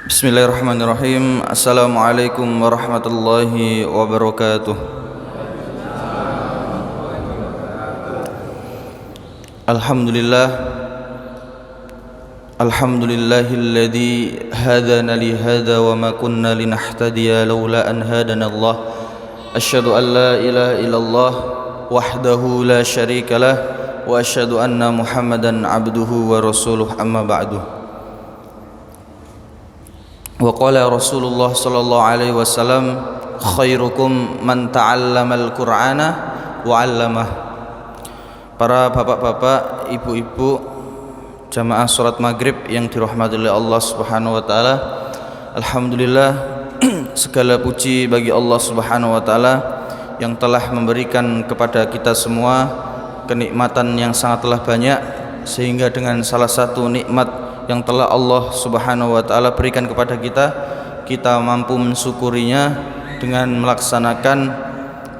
Bismillahirrahmanirrahim. Assalamualaikum warahmatullahi wabarakatuh. Alhamdulillah. Alhamdulillahilladzi hadana li hadza wa ma kunna linahtadiya laula an hadana Allah. Asyhadu an la ilaha illallah wahdahu la syarika lah wa asyhadu anna Muhammadan abduhu wa rasuluh, amma ba'du. Wa qala Rasulullah sallallahu alaihi wasallam, khairukum man ta'allamal Qur'ana wa 'allamah. Para bapak-bapak, ibu-ibu, jamaah salat maghrib yang dirahmati oleh Allah Subhanahu wa taala. Alhamdulillah, segala puji bagi Allah Subhanahu wa taala yang telah memberikan kepada kita semua kenikmatan yang sangatlah banyak, sehingga dengan salah satu nikmat yang telah Allah Subhanahu wa taala berikan kepada kita mampu mensyukurinya dengan melaksanakan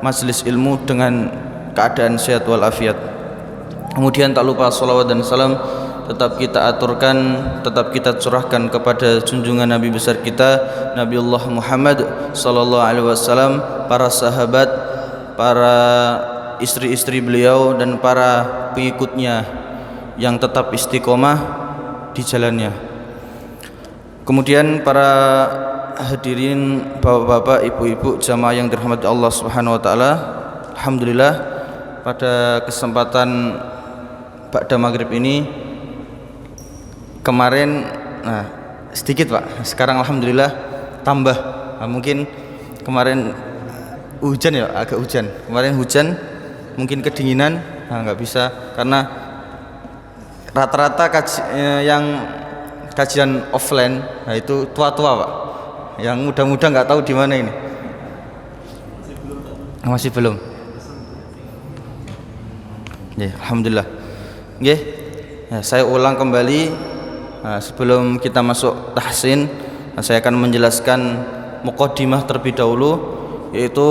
majelis ilmu dengan keadaan sehat walafiat. Kemudian tak lupa salawat dan salam tetap kita aturkan, tetap kita curahkan kepada junjungan Nabi besar kita Nabiullah Muhammad sallallahu alaihi wasallam, para sahabat, para istri-istri beliau dan para pengikutnya yang tetap istiqomah di jalannya. Kemudian para hadirin, bapak-bapak, ibu-ibu, jamaah yang dirahmati Allah Subhanahu wa taala. Alhamdulillah, pada kesempatan ba'da maghrib ini kemarin sedikit Pak, sekarang alhamdulillah tambah. Mungkin kemarin hujan ya, agak hujan. Kemarin hujan, mungkin kedinginan, nggak bisa karena rata-rata yang kajian offline, itu tua-tua Pak. Yang muda-muda nggak tahu di mana ini. Masih belum. Ya, alhamdulillah. Ya, saya ulang kembali sebelum kita masuk tahsin, saya akan menjelaskan muqaddimah terlebih dahulu, yaitu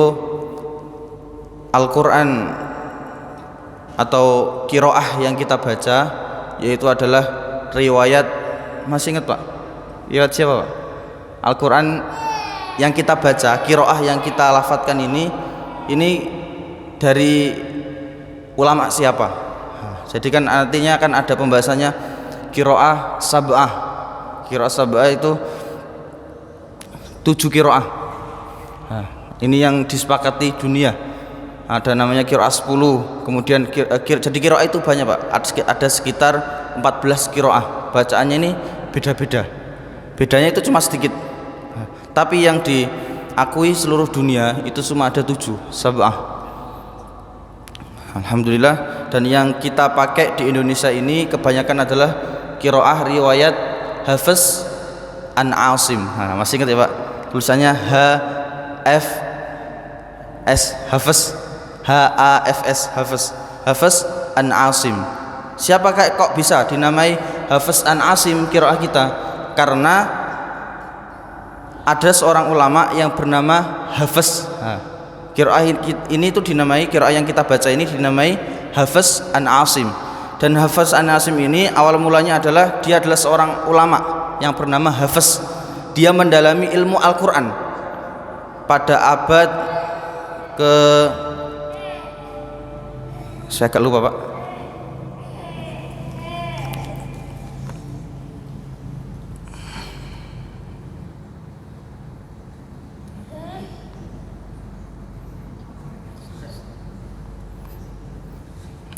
Al-Quran atau qiraah yang kita baca, yaitu adalah riwayat, masih ingat Pak? Riwayat siapa Pak? Al-Quran yang kita baca, qiraah yang kita lafadzkan ini dari ulama siapa? Jadi kan artinya kan ada pembahasannya qiraah sab'ah. Qiraah sab'ah itu 7 qiraah. Ini yang disepakati dunia. Ada namanya qiraah 10. Kemudian jadi qiraah itu banyak Pak. Ada sekitar 14 qiraah. Bacaannya ini beda-beda. Bedanya itu cuma sedikit. Tapi yang diakui seluruh dunia itu cuma ada 7 sab'ah. Alhamdulillah. Dan yang kita pakai di Indonesia ini kebanyakan adalah qiraah riwayat Hafiz an Asim. Masih ingat ya Pak? Tulisannya H-F-S, Hafiz, H-A-F-S, Hafiz an Asim. Siapakah kok bisa dinamai Hafiz an Asim qiraah kita? Karena ada seorang ulama yang bernama Hafiz. Qiraah ini itu dinamai, qiraah yang kita baca ini dinamai Hafiz an Asim. Dan Hafiz an Asim ini awal mulanya adalah dia adalah seorang ulama yang bernama Hafiz. Dia mendalami ilmu Al-Quran pada abad ke, saya agak lupa Pak,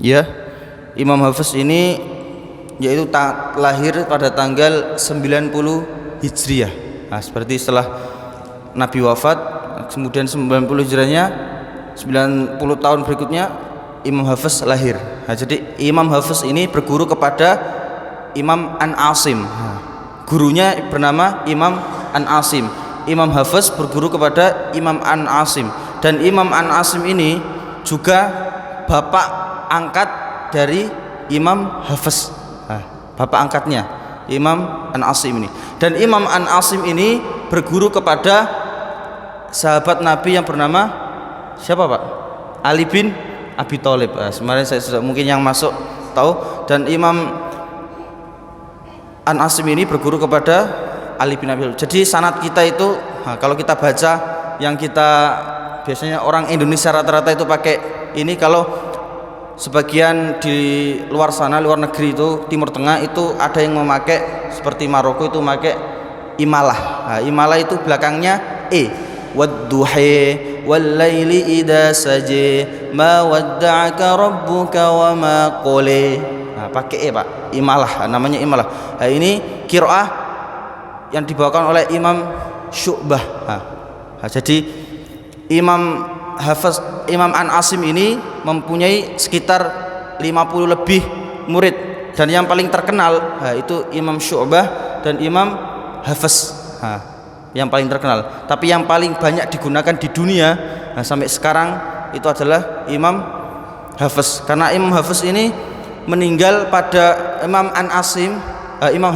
ya, Imam Hafiz ini yaitu lahir pada tanggal 90 Hijriah. Seperti setelah Nabi wafat, kemudian 90 Hijriahnya, 90 tahun berikutnya Imam Hafiz lahir. Jadi Imam Hafiz ini berguru kepada Imam an Asim. Gurunya bernama Imam an Asim. Imam Hafiz berguru kepada Imam an Asim. Dan Imam an Asim ini juga bapak angkat dari Imam Hafiz. Bapak angkatnya Imam an Asim ini. Dan Imam an Asim ini berguru kepada sahabat Nabi yang bernama siapa Pak? Ali bin Abi Thalib. Kemarin saya sudah, mungkin yang masuk tahu. Dan Imam an Asim ini berguru kepada Ali bin Abi Thalib. Jadi sanad kita itu kalau kita baca yang kita biasanya orang Indonesia rata-rata itu pakai ini, kalau sebagian di luar sana, luar negeri itu Timur Tengah itu ada yang memakai seperti Maroko itu memakai imalah. Imalah itu belakangnya wadduhi wallaili idza saji ma wadda'aka rabbuka wa ma qali. Pakai Pak, imalah, namanya imalah. Ini qiraah yang dibawakan oleh Imam Syu'bah. Jadi Imam An Asim ini mempunyai sekitar 50 lebih murid, dan yang paling terkenal itu Imam Syu'bah dan Imam Hafiz. Yang paling terkenal, tapi yang paling banyak digunakan di dunia sampai sekarang itu adalah Imam Hafiz, karena Imam Hafiz ini meninggal pada Imam An Asim, Imam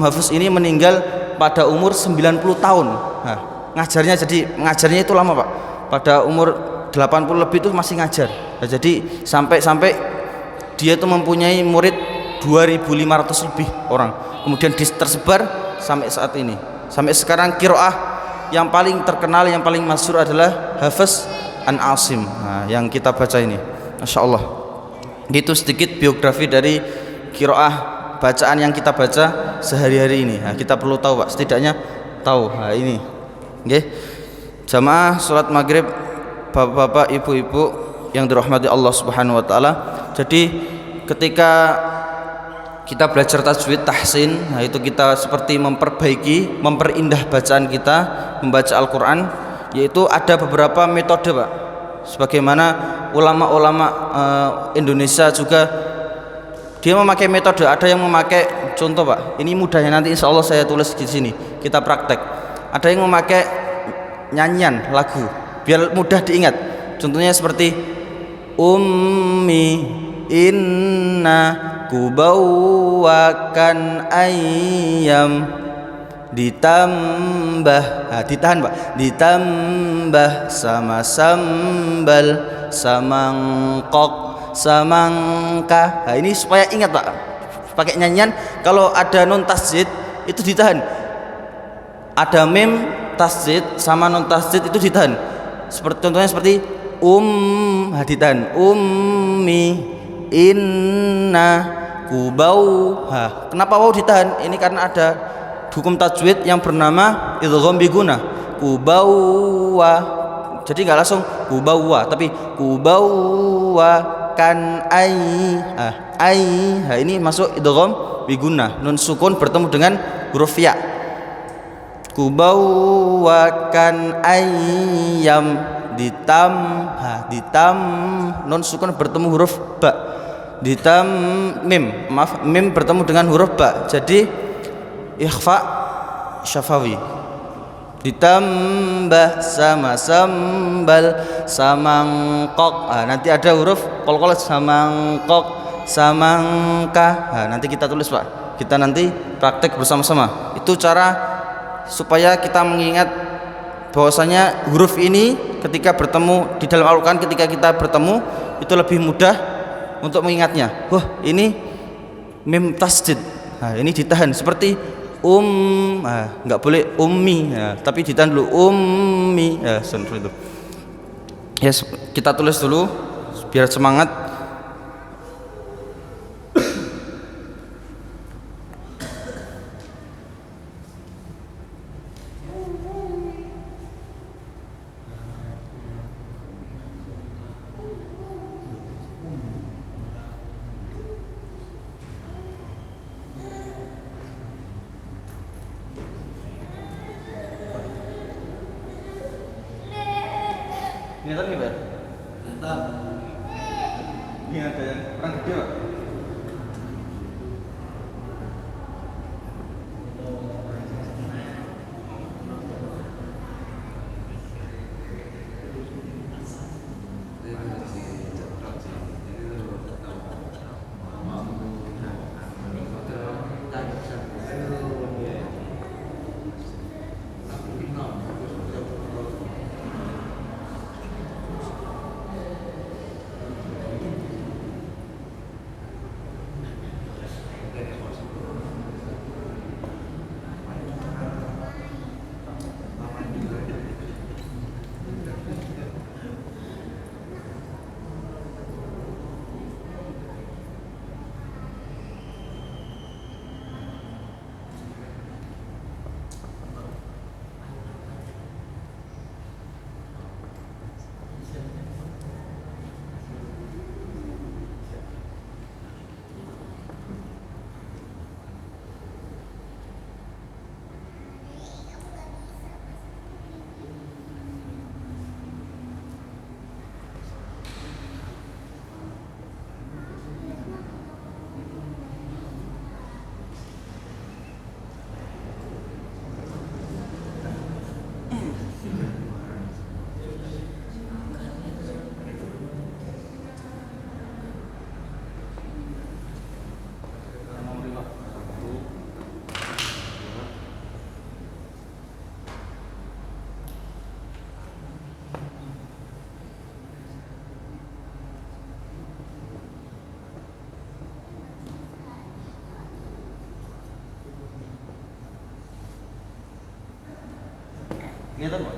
Hafiz ini meninggal pada umur 90 tahun. Ngajarnya itu lama Pak, pada umur 80 lebih itu masih ngajar. Jadi sampai dia itu mempunyai murid 2.500 lebih orang, kemudian tersebar sampai saat ini. Sampai sekarang qiraah yang paling terkenal, yang paling masyhur adalah Hafiz An Asim yang kita baca ini. Masya Allah. Itu sedikit biografi dari qiraah bacaan yang kita baca sehari-hari ini. Kita perlu tahu Pak, setidaknya tahu ini. Okay. Jamaah salat maghrib, bapak-bapak, ibu-ibu yang dirahmati Allah Subhanahu wa taala. Jadi ketika kita belajar tajwid, tahsin, itu kita seperti memperindah bacaan kita membaca Al-Quran, yaitu ada beberapa metode Pak. Sebagaimana ulama-ulama Indonesia juga dia memakai metode. Ada yang memakai, contoh Pak, ini mudahnya nanti insya Allah saya tulis di sini, kita praktek. Ada yang memakai nyanyian lagu biar mudah diingat. Contohnya seperti ummi inna kubawakan ayam, ditambah ditahan Pak, ditambah sama sambal samangkok samangka. Ini supaya ingat Pak, pakai nyanyian. Kalau ada nun tasjid itu ditahan, ada mim tasjid sama nun tasjid itu ditahan. Contohnya seperti ditahan ummi inna kubau. Kenapa waw ditahan? Ini karena ada hukum tajwid yang bernama idgham bi gunnah, kubawa. Jadi nggak langsung kubawa, tapi kubawa kan ini masuk idgham bi gunnah, nun sukun bertemu dengan huruf ya. Kubawa kan ayam, ditam nun sukun bertemu huruf ba, ditam mim bertemu dengan huruf ba, jadi ikhfa syafawi. Ditambah sama sambal samangkok, nanti ada huruf kol-kol, samangkok samangka. Nanti kita tulis Pak, kita nanti praktek bersama-sama. Itu cara supaya kita mengingat bahwasanya huruf ini ketika bertemu di dalam Al-Quran, ketika kita bertemu itu lebih mudah untuk mengingatnya. Ini mim tasdid, ini ditahan seperti nggak boleh ummi, tapi ditahan dulu ummi, seperti itu. Kita tulis dulu biar semangat. Ini tadi Pak? Ini ada yang kurang gede Pak? Gitu, Pak.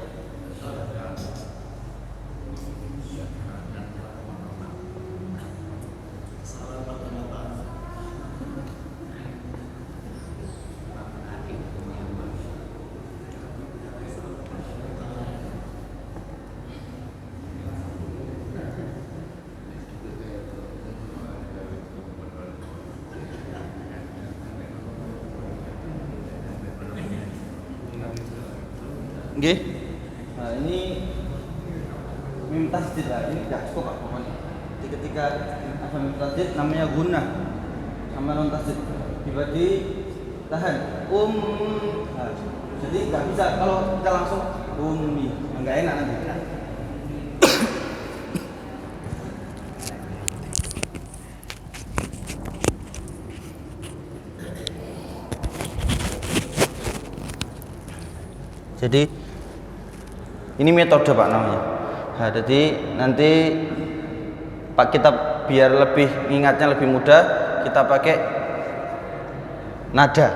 Nggih. Nah, ini mim tasdid lah. Ini tidak cukup Pak pokoknya. Jadi ketika ada mim tasdid namanya gunnah. Sama non tasdid. Tiba tahan. Nah, jadi nggak bisa kalau kita langsung ummi. Nggak enak nanti. Jadi ini metode Pak namanya. Nah, jadi nanti Pak kita biar lebih ingatnya lebih mudah, kita pakai nada.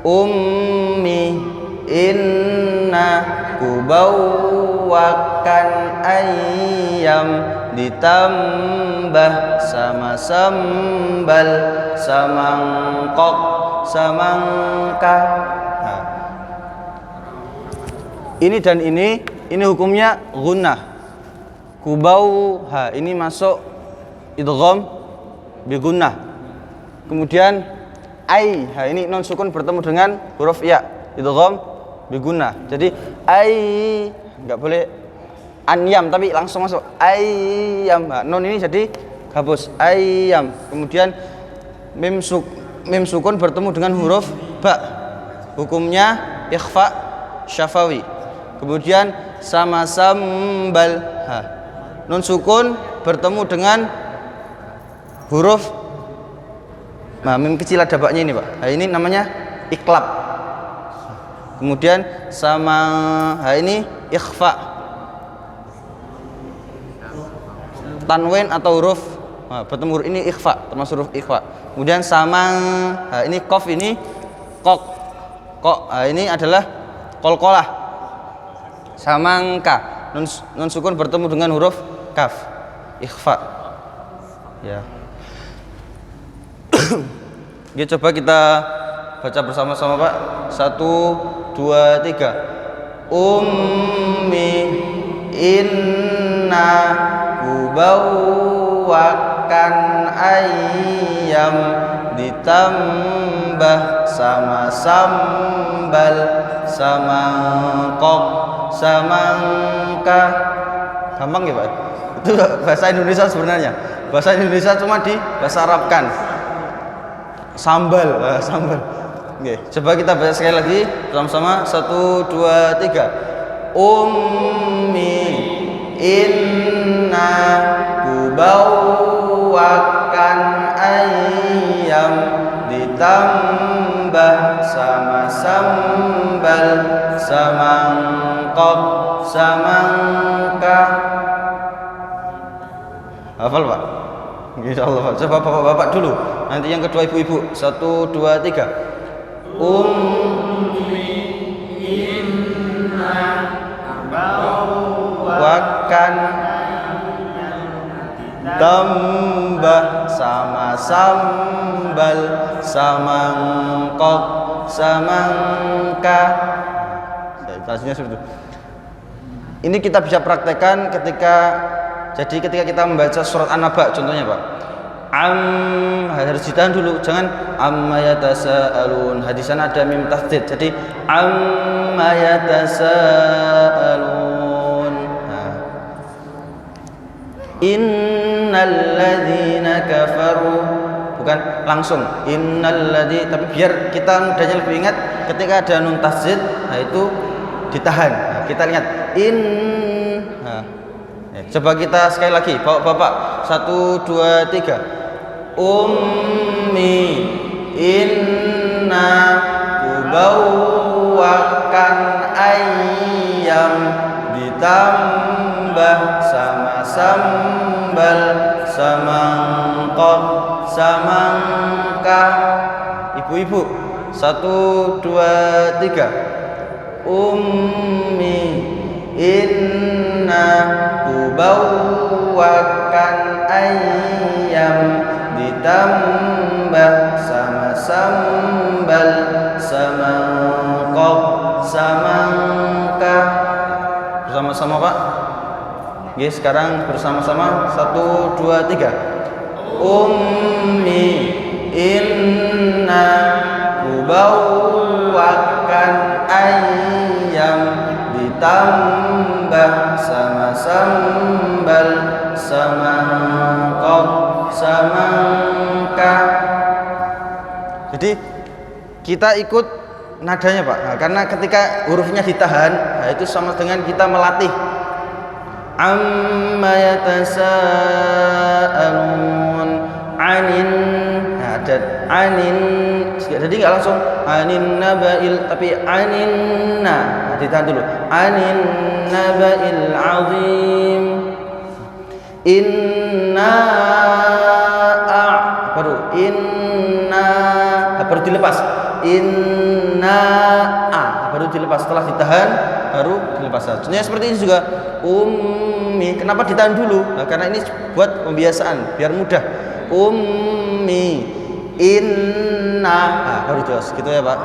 Ummi inna kubawakan ayam ditambah sama sambal samangkok samangka. Nah, ini dan ini hukumnya gunnah. Kubau ini masuk idgham bi gunnah. Kemudian ai ini non sukun bertemu dengan huruf ya, idgham bi gunnah. Jadi ai enggak boleh anyam tapi langsung masuk ayam. Non ini jadi hapus ayam. Kemudian mim sukun bertemu dengan huruf ba. Hukumnya ikhfa syafawi. Kemudian sama sambal nun sukun bertemu dengan huruf mim kecil ada baknya ini Pak. Ini namanya iklab. Kemudian sama ini ikhfa tanwin atau huruf bertemu huruf ini ikhfa termasuk huruf ikhfa. Kemudian sama ini qaf ini kok ini adalah qalqalah. Samangka nun sukun bertemu dengan huruf kaf ikhfa ya. Oke, coba kita baca bersama-sama Pak. 1, 2, 3. Ummi inna kubawakan ayam ditambah sama sambal samangkok samangka. Gampang ya Pak? Itu bahasa Indonesia sebenarnya. Bahasa Indonesia cuma di bahasa Arabkan. Sambal. Oke, coba kita baca sekali lagi sama-sama. 1, 2, 3. Ummi inna kubawakan ayam ditambah sama sambal samangkok samangka. Hafal Pak? Insyaallah Pak. Coba bapak-bapak dulu. Nanti yang kedua ibu-ibu. 1, 2, 3. Ummi inna kubawakan tambah sama sambal samangkok samangka. Bahasanya seperti itu. Ini kita bisa praktekkan ketika kita membaca surat An-Naba contohnya Pak. Harus ditahan dulu, jangan amma yatasaalun. Hadisan ada mim tasdid. Jadi amma yatasaalun. Innal ladzina kafaru, bukan langsung innal ladzi, tapi biar kita mudahnya lebih ingat ketika ada nun tasdid, itu ditahan. Kita lihat coba kita sekali lagi bapak 1, 2, 3. Ummi inna kubawakan ayam ditambah sama sambal samangkok samangka. Ibu-ibu 1, 2, 3. ummi inna kubawwakan ayam ditambah sama sambal sama kop samangka. Bersama-sama Pak. Oke, sekarang bersama-sama 1 2 3. Ummi inna kubawwakan ayam ditambah sama sambal sama kop samangka. Jadi kita ikut nadanya Pak. Nah, karena ketika hurufnya ditahan, nah itu sama dengan kita melatih. Amma yatasaalun anin. Nah, ada anin. Jadi enggak langsung anin nabail, tapi aninna. Nah, ditahan dulu. Anin nabail azim. Inna baru inna baru dilepas. Inna baru dilepas, setelah ditahan baru dilepas. Contohnya seperti ini juga ummi. Kenapa ditahan dulu? Nah, karena ini buat pembiasaan biar mudah. Ummi inna baru jelas gitu ya Pak.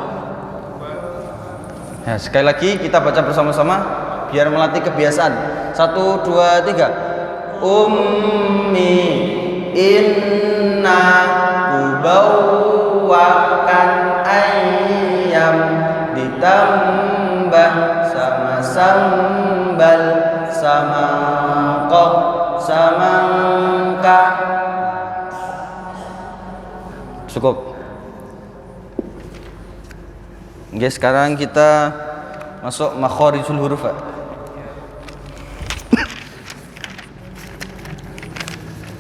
Nah, sekali lagi kita baca bersama-sama biar melatih kebiasaan. 1 2 3. Ummi inna kubawwakan ayam ditambah sama sambal sama kok samangka. Cukup. Oke, sekarang kita masuk makharijul huruf.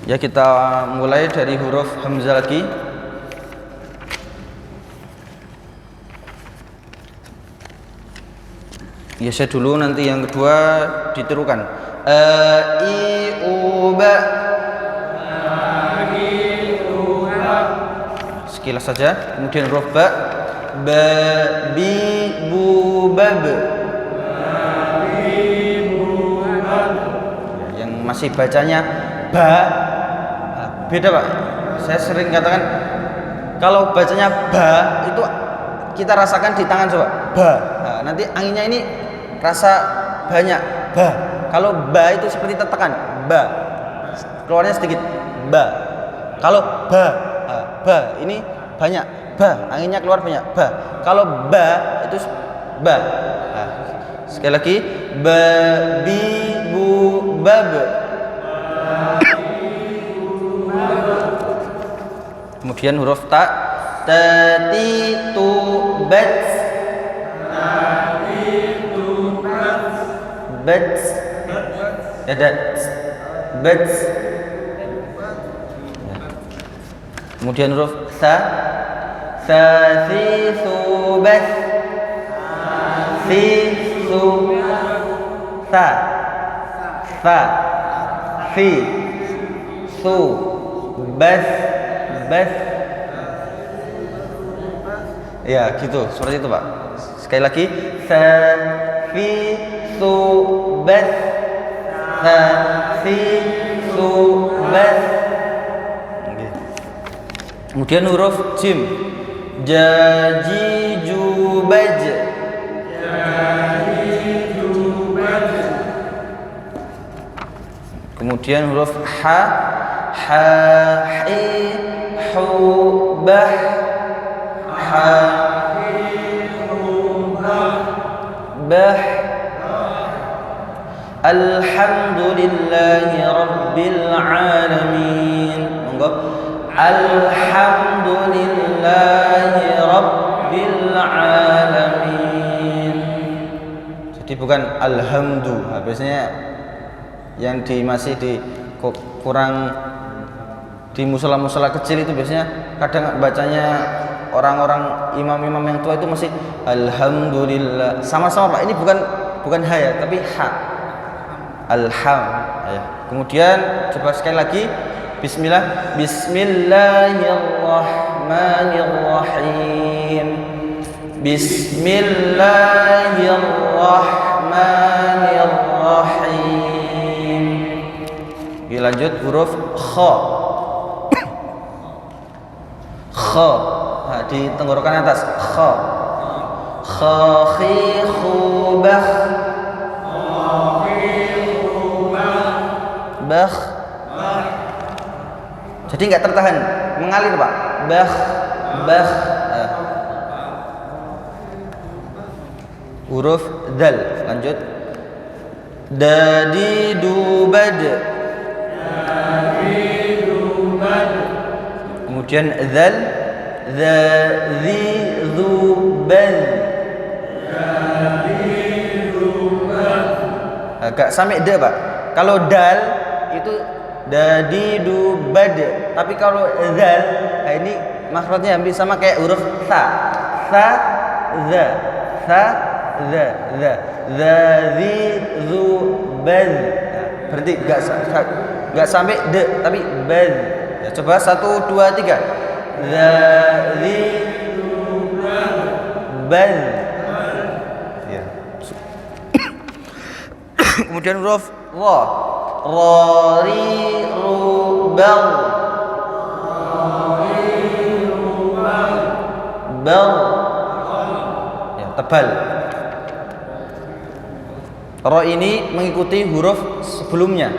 Ya, kita mulai dari huruf hamzah lagi. Ya, saya dulu, nanti yang kedua ditirukan. I u ba. Sekilas saja. Kemudian huruf ba. Ba bi bu bab. Yang masih bacanya ba. Beda Pak. Saya sering katakan kalau bacanya ba itu kita rasakan di tangan coba. Ba. Nah, nanti anginnya ini rasa banyak. Ba. Kalau ba itu seperti tetekan. Ba. Keluarnya sedikit. Ba. Kalau ba. Nah, ba ini banyak. Ba. Anginnya keluar banyak. Ba. Kalau ba itu ba. Nah, sekali lagi. Ba bi bu bab. Kemudian huruf ta. Tati tu bat. Bat. Ada bat. Kemudian huruf sa. Fi su bat. Fi su sa. Fa. Fi su bat. Bas. Ya, gitu. Seperti itu, Pak. Sekali lagi. Sa fi su bas. Sa fi su bas. Kemudian huruf jim. Jaji jubaj. Kemudian huruf ha. Ha hi hubah. Ha bah. Alhamdulillahi rabbil alamin. Monggo. Alhamdulillahi rabbil alamin. Jadi bukan alhamdu. Nah, biasanya yang masih di kurang di musola-musola kecil itu biasanya kadang bacanya orang-orang imam-imam yang tua itu masih alhamdulillah. Sama-sama Pak, ini bukan ha ya, tapi ha. Alham. Ya. Kemudian coba sekali lagi. Bismillah. Bismillahirrahmanirrahim. Bismillahirrahmanirrahim. Lanjut huruf kha. Kha. Nah, di tenggorokan atas kha. Kha khi khu bakh. Bakh. Jadi nggak tertahan, mengalir Pak. Bakh, bakh. Huruf dal. Lanjut. Dadi dubad. Kemudian dzal, dzi dzubal. Agak sampai d Pak. Kalau dal itu dadi dubad, tapi kalau dzal, nah ini makhrajnya hampir sama kayak huruf tha. Tha, za, tha, za, za, dzi dzubal. Berarti enggak sampai d, tapi bal. Ya, coba 1 2 3. Dzi dzubal. Ya. Kemudian huruf ra. Rari rubal. Bal. Ya, tebal. Ra ini mengikuti huruf sebelumnya.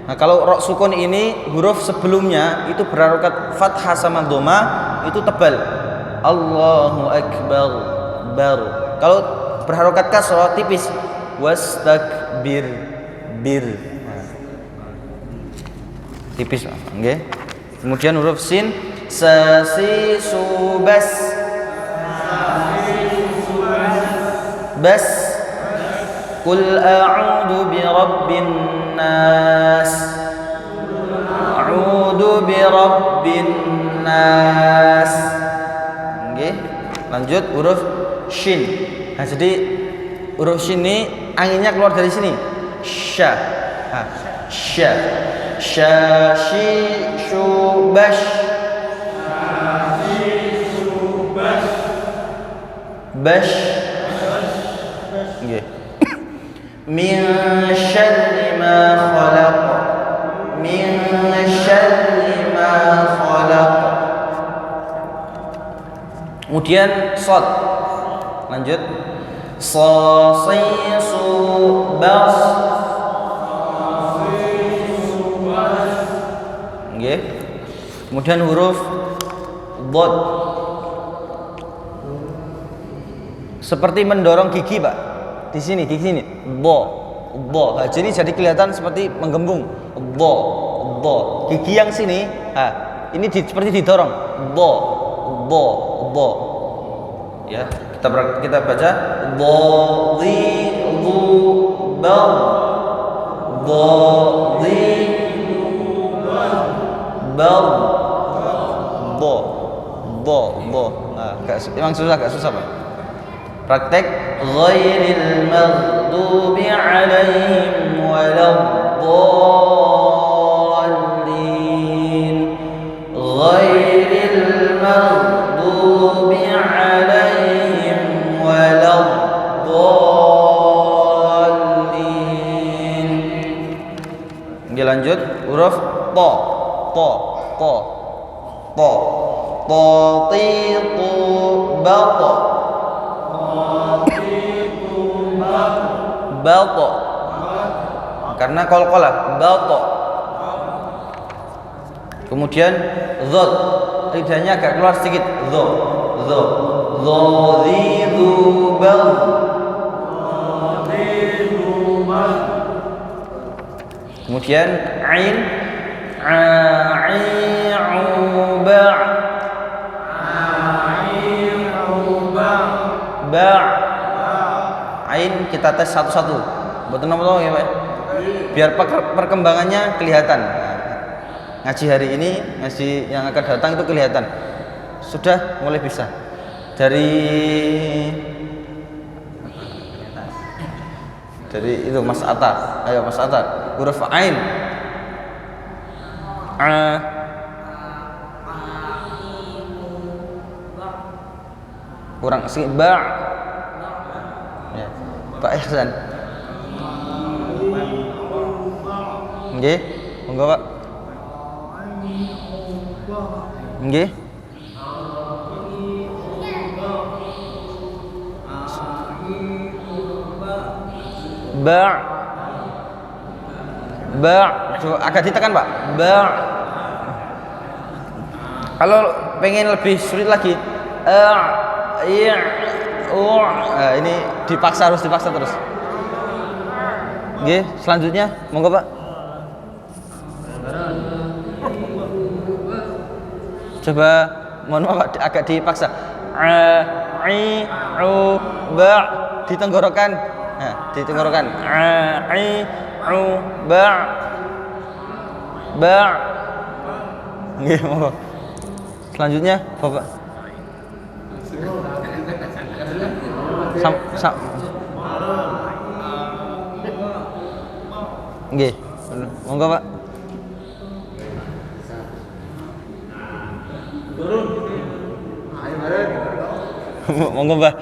Nah, kalau ra sukun ini huruf sebelumnya itu berharokat fathah sama dhamma itu tebal. Allahu akbar. Baru. Kalau berharokat kasrah tipis. Wastakbir. Bir. Nah. Tipis, nggih. Kemudian huruf sin, sasi subas. Bas. Qul a'udzu birabbin nas. A'udzu birabbin nas. Nggih. Lanjut huruf shin. Nah, jadi huruf shin ini anginnya keluar dari sini. Sya. Ha. Sya. Syashi syubash. Bash. Nggih. Min syarri ma khalaq. Min syarri ma khalaq. Kemudian shad. Lanjut. Sasi subas. Nggih. Kemudian huruf dhad. Seperti mendorong gigi, Pak. Di sini, di sini. Dha. Dha. Nah, jadi kelihatan seperti menggembung. Dha. Dha. Gigi yang sini, ini seperti didorong. Dha. Dha. Dha. Ya, kita baca dhi dhu bal. Dhi bal. Dha. Dha. Dha. Nah, emang agak susah, Pak. Praktek ghairil maghdubi alaihim waladdallin. Ghairil maghdubi alaihim waladdallin. Oke, lanjut huruf ta. Ta. Ta. Ta. Ta ti tu ba ta. Balto. Karena qalqalah balto. Kemudian dhad. Lidahnya agak keluar sedikit. Dha. Dha. Dhadhidu bal. Kemudian ain. A'i'uba. Ba'. Ain kita tes satu-satu. Betul nomor ya, Pak. Biar perkembangannya kelihatan. Ngaji hari ini, ngaji yang akan datang itu kelihatan. Sudah mulai bisa. Dari itu Mas Atta. Ayo Mas Atta. Huruf ain. Kurang sedikit ba. Ya. Pak Ihsan. Nggih, monggo Pak. Nggih. Ba. Ba. Coba agak ditekan, Pak. Ba. Kalau pengen lebih sulit lagi, ini harus dipaksa terus. Nggih, selanjutnya monggo Pak. Coba mohon maaf agak dipaksa. Ba ditenggorokan. Nah, ditenggorokan. Ba. Nggih, monggo. Selanjutnya Bapak. Nggih. Monggo Pak. Monggo Mbah.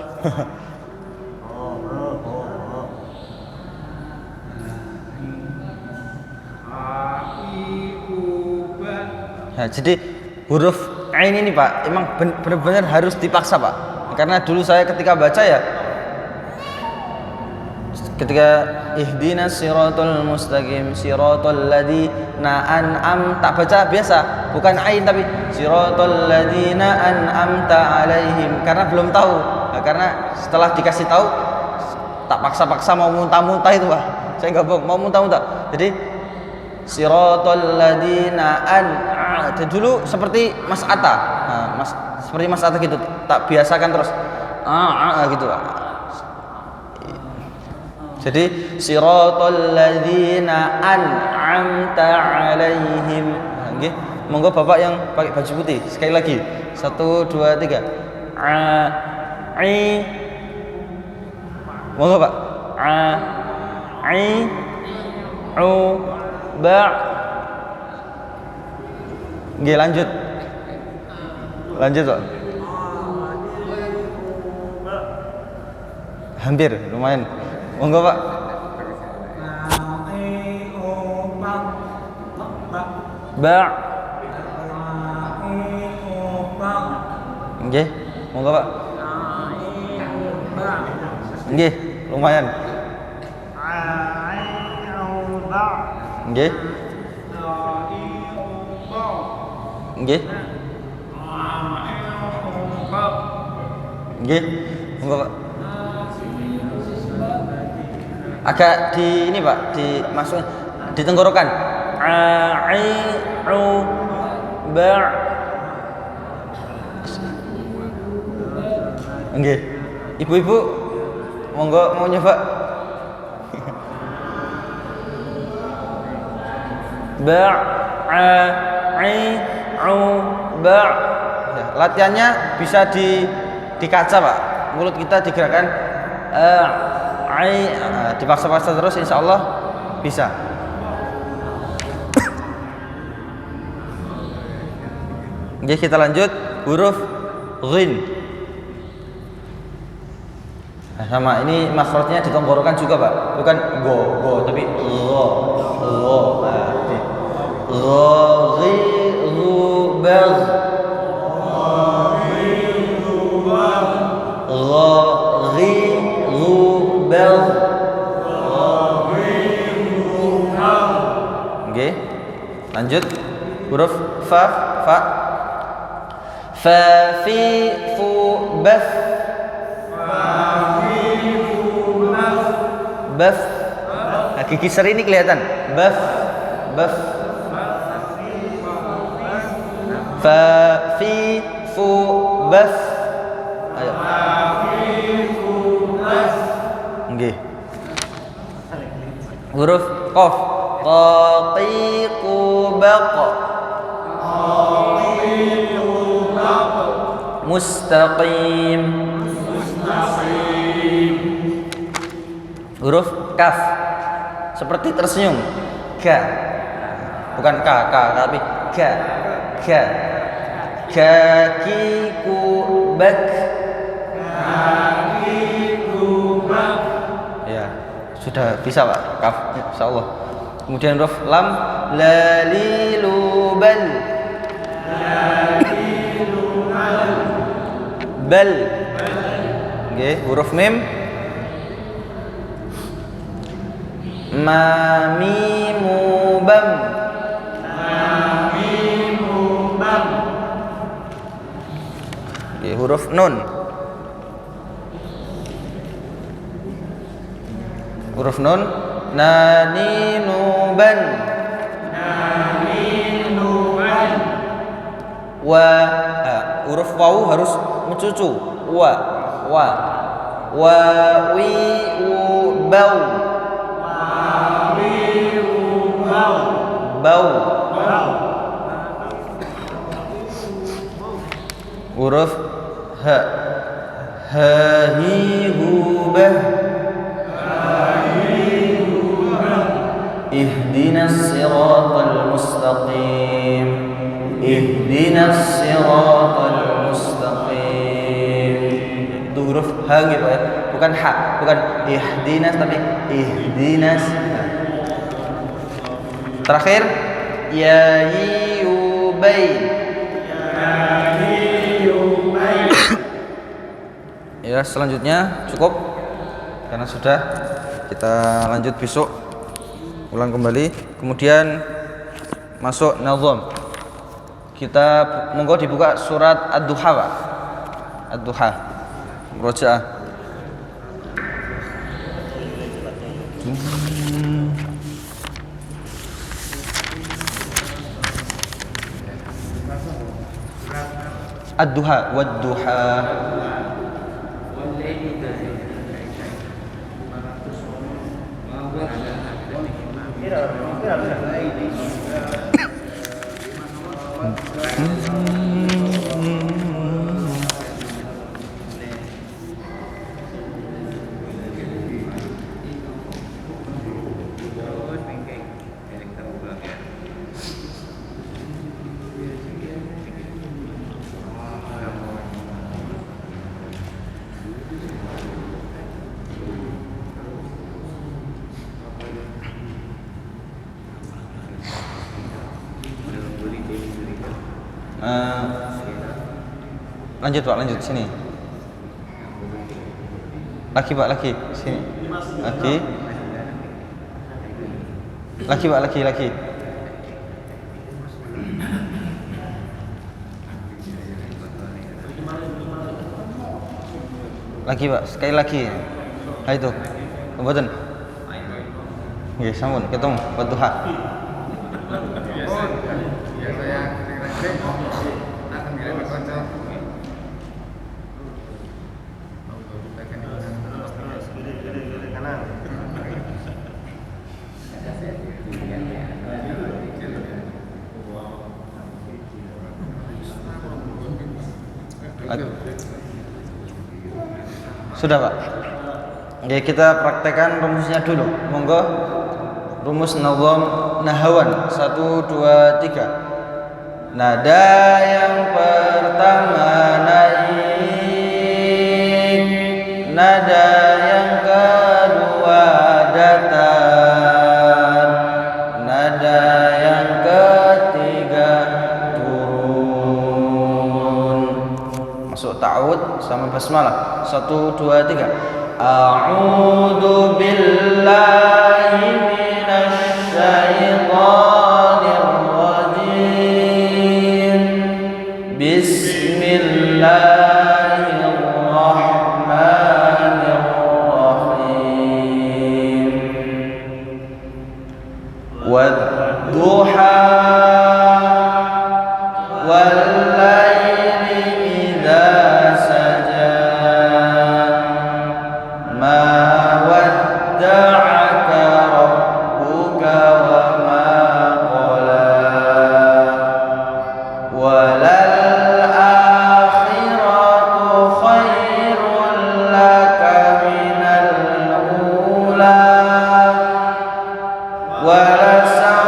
Nah, jadi huruf ain ini Pak, emang benar-benar harus dipaksa Pak. Karena dulu saya ketika baca ya, ketika ihdinas siratal mustaqim siratal ladzina an'amta, baca biasa, bukan ain tapi siratal ladzina an'amta alaihim, karena belum tahu. Nah, karena setelah dikasih tahu tak paksa-paksa mau muntah-muntah itu Pak. Saya enggak bohong, mau muntah-muntah. Jadi siratal ladzina dan dulu seperti Mas Atta. Nah, seperti Mas Atta gitu, tak biasakan terus. Gitu Pak. Jadi siratal ladzina an'amta alaihim. Nggih, monggo Bapak yang pakai baju putih sekali lagi. 1 2 3. Monggo Pak. Ba. Nggih, lanjut Pak. Hampir, lumayan. Monggo Pak. Ba. Nggih, monggo Pak. Nggih, lumayan. Nggih. Nggih. Nggih, monggo Pak. Agak di ini Pak, dimasukin di tenggorokan. Ba. Nggih. Ibu-ibu monggo mau nyoba. Ba. Ba. Ya, latihannya bisa di kaca Pak. Mulut kita digerakkan dipaksa-paksa terus, insya Allah bisa. Oke, kita lanjut huruf ghin. Nah, sama ini makhrajnya di tenggorokan juga Pak, bukan go tapi lo. Nah, Oke, lanjut huruf fa. Fa fi fu baf. Baf. Nah, gigi seri ini kelihatan. Baf. Fa fi fu baf. Ayo. Nggih. Huruf qaf. Qaqiqu baq. Mustaqim. Huruf kaf. Seperti tersenyum. Ka. Bukan ka tapi ka. Kakiku bak. Ya, sudah bisa Pak. Kaf, insyaallah. Kemudian huruf lam, lalilubal. Bal. Oke, huruf mim, mamimubam. Oke, huruf nun, huruf nun, naninuban. Wa, huruf waw harus mencucu. Wa, wi bau. Huruf ha, hubah. Ihdinas siratal mustaqim. Itu huruf ha gitu ya, bukan ha, bukan ihdinas tapi ihdinas. Terakhir ya yubain. Ya, selanjutnya cukup karena sudah, kita lanjut besok, ulang kembali. Kemudian masuk nazam. Kita monggo dibuka surat Ad-Duha, Pak. Ad-Duha. Murojaah. Ad-Duha, wad-duha. Lanjut Pak, lanjut sini. Lagi Pak, lagi sini. Lagi Pak, lagi. Lagi Pak, sekali lagi. Nah itu, mboten. Nggih, sampun ketemu Wadduha. Sudah Pak. Oke, kita praktekkan rumusnya dulu. Monggo. Rumus nazam nahawan 1 2 3. Nada yang pertama naik, nada yang kedua datar, nada yang ketiga turun. Masuk ta'awud sama basmalah. 1 2 3. A'udzu billahi minasy syaithanir rajim. Bismillahirrahmanirrahim. Wadduha wal laili idza saja. Ma wadda'aka rabbuka wa ma qala. Walal akhiratu khairul laka minal ula. Walasawfa